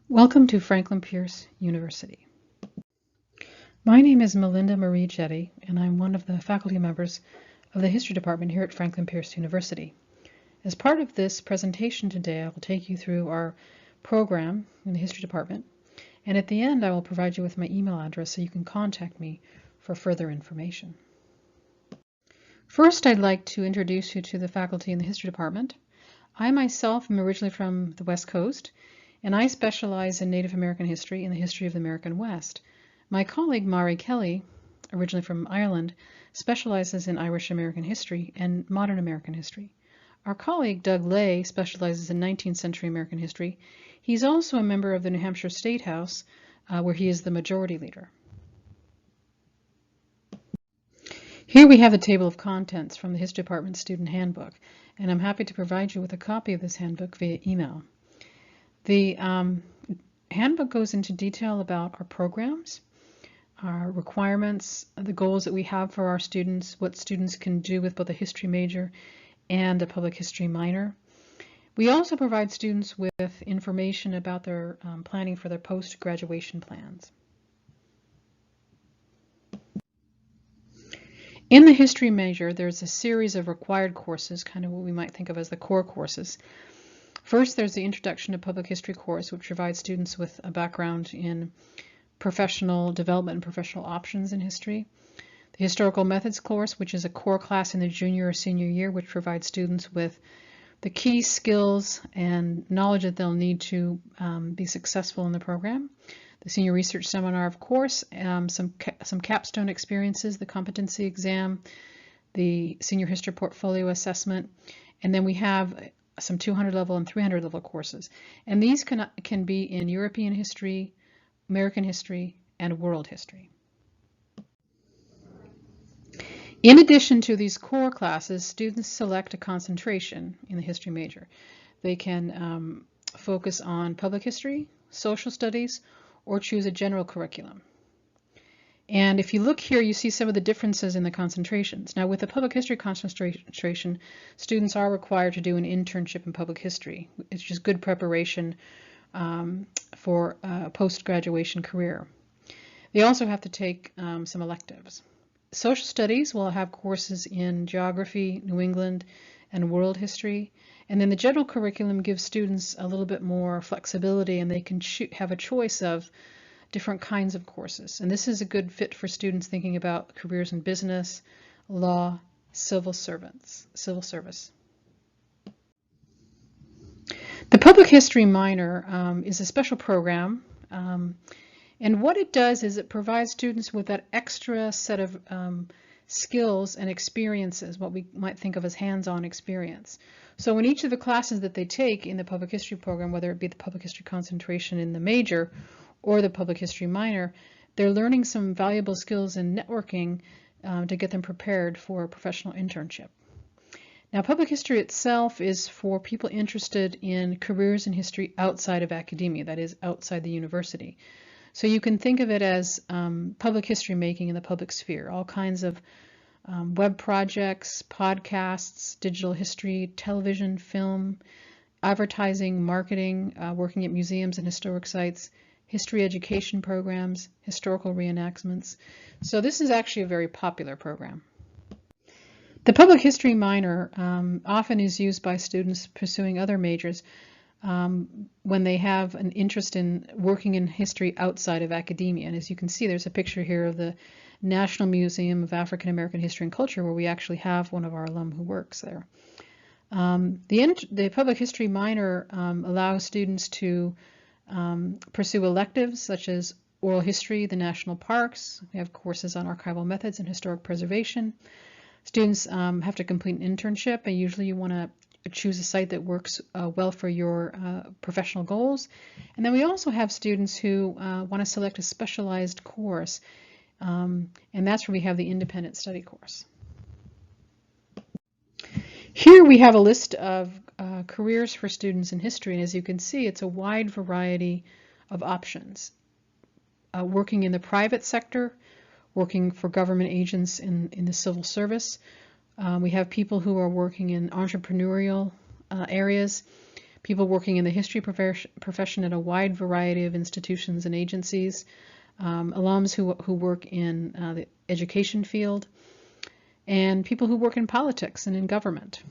Welcome to Franklin Pierce University. My name is Melinda Marie Jetté, and I'm one of the faculty members of the History Department here at Franklin Pierce University. As part of this presentation today, I will take you through our program in the History Department, and at the end I will provide you with my email address so you can contact me for further information. First, I'd like to introduce you to the faculty in the History Department. I myself am originally from the West Coast, and I specialize in Native American history and the history of the American West. My colleague Mari Kelly, originally from Ireland, specializes in Irish American history and modern American history. Our colleague Doug Lay specializes in 19th century American history. He's also a member of the New Hampshire State House, where he is the majority leader. Here we have a table of contents from the History Department Student Handbook, and I'm happy to provide you with a copy of this handbook via email. The handbook goes into detail about our programs, our requirements, the goals that we have for our students, what students can do with both a history major and a public history minor. We also provide students with information about their planning for their post-graduation plans. In the history major, there's a series of required courses, kind of what we might think of as the core courses. First, there's the Introduction to Public History course, which provides students with a background in professional development and professional options in history. The Historical Methods course, which is a core class in the junior or senior year, which provides students with the key skills and knowledge that they'll need to be successful in the program. The Senior Research Seminar, of course, some capstone experiences, the competency exam, the Senior History Portfolio Assessment, and then we have some 200 level and 300 level courses. And these can be in European history, American history, and world history. In addition to these core classes, students select a concentration in the history major. They can focus on public history, social studies, or choose a general curriculum. And if you look here, you see some of the differences in the concentrations. Now, with the public history concentration, students are required to do an internship in public history. It's just good preparation for a post-graduation career. They also have to take some electives. Social studies will have courses in geography, New England, and world history. And then the general curriculum gives students a little bit more flexibility, and they can have a choice of different kinds of courses. And this is a good fit for students thinking about careers in business, law, civil service. The Public History minor is a special program, and what it does is it provides students with that extra set of skills and experiences, what we might think of as hands-on experience. So in each of the classes that they take in the Public History program, whether it be the Public History concentration in the major or the Public History minor, they're learning some valuable skills in networking to get them prepared for a professional internship. Now, public history itself is for people interested in careers in history outside of academia, that is, outside the university. So you can think of it as public history making in the public sphere, all kinds of web projects, podcasts, digital history, television, film, advertising, marketing, working at museums and historic sites, history education programs, historical reenactments. So this is actually a very popular program. The public history minor often is used by students pursuing other majors when they have an interest in working in history outside of academia. And as you can see, there's a picture here of the National Museum of African American History and Culture, where we actually have one of our alum who works there. The public history minor allows students to pursue electives such as oral history, the national parks. We have courses on archival methods and historic preservation. Students have to complete an internship, and usually you want to choose a site that works well for your professional goals. And then we also have students who want to select a specialized course, and that's where we have the independent study course. Here we have a list of careers for students in history, and as you can see, it's a wide variety of options. Working in the private sector, working for government agents in the civil service. We have people who are working in entrepreneurial areas, people working in the history profession at a wide variety of institutions and agencies, alums who work in the education field, and people who work in politics and in government.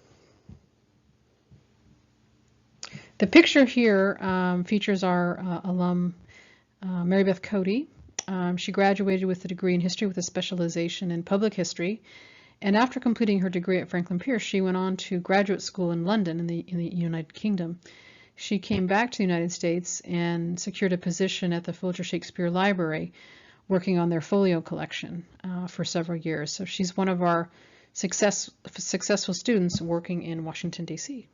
The picture here features our alum, Mary Beth Cody. She graduated with a degree in history with a specialization in public history. And after completing her degree at Franklin Pierce, she went on to graduate school in London in the United Kingdom. She came back to the United States and secured a position at the Folger Shakespeare Library, working on their folio collection for several years. So she's one of our successful students working in Washington, D.C.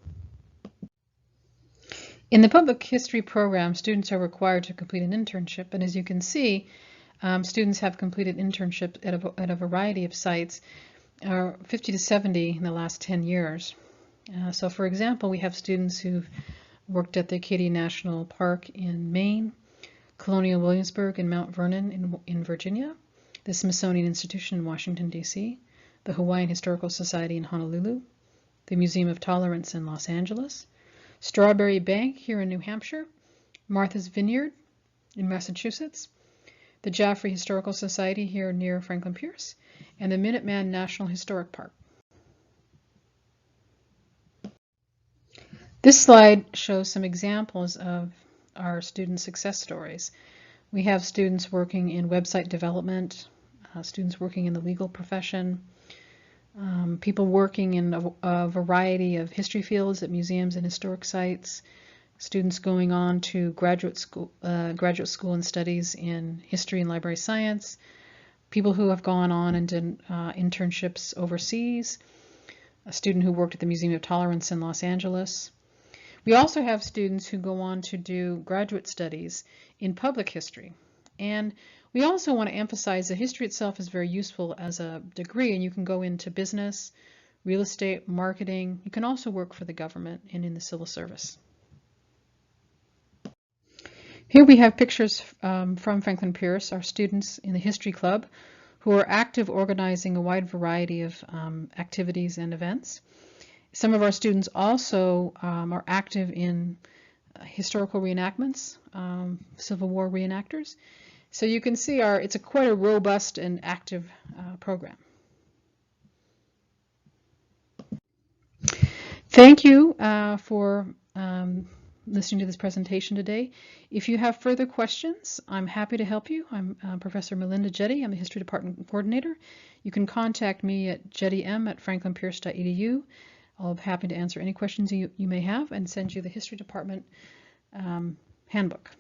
In the public history program, students are required to complete an internship, and as you can see, students have completed internships at a variety of sites, 50 to 70 in the last 10 years. So for example, we have students who've worked at the Acadia National Park in Maine, Colonial Williamsburg and Mount Vernon in Virginia, the Smithsonian Institution in Washington, D.C., the Hawaiian Historical Society in Honolulu, the Museum of Tolerance in Los Angeles, Strawberry Bank here in New Hampshire, Martha's Vineyard in Massachusetts, the Jaffrey Historical Society here near Franklin Pierce, and the Minuteman National Historic Park. This slide shows some examples of our student success stories. We have students working in website development, students working in the legal profession, people working in a variety of history fields at museums and historic sites, students going on to graduate school and studies in history and library science, people who have gone on and done internships overseas, a student who worked at the Museum of Tolerance in Los Angeles. We also have students who go on to do graduate studies in public history. And we also want to emphasize that history itself is very useful as a degree, and you can go into business, real estate, marketing. You can also work for the government and in the civil service. Here we have pictures from Franklin Pierce, our students in the History Club, who are active organizing a wide variety of activities and events. Some of our students also are active in historical reenactments, Civil War reenactors. So you can see it's quite a robust and active program. Thank you for listening to this presentation today. If you have further questions, I'm happy to help you. I'm Professor Melinda Jetté. I'm the History Department Coordinator. You can contact me at jettym@franklinpierce.edu. I'll be happy to answer any questions you may have and send you the History Department handbook.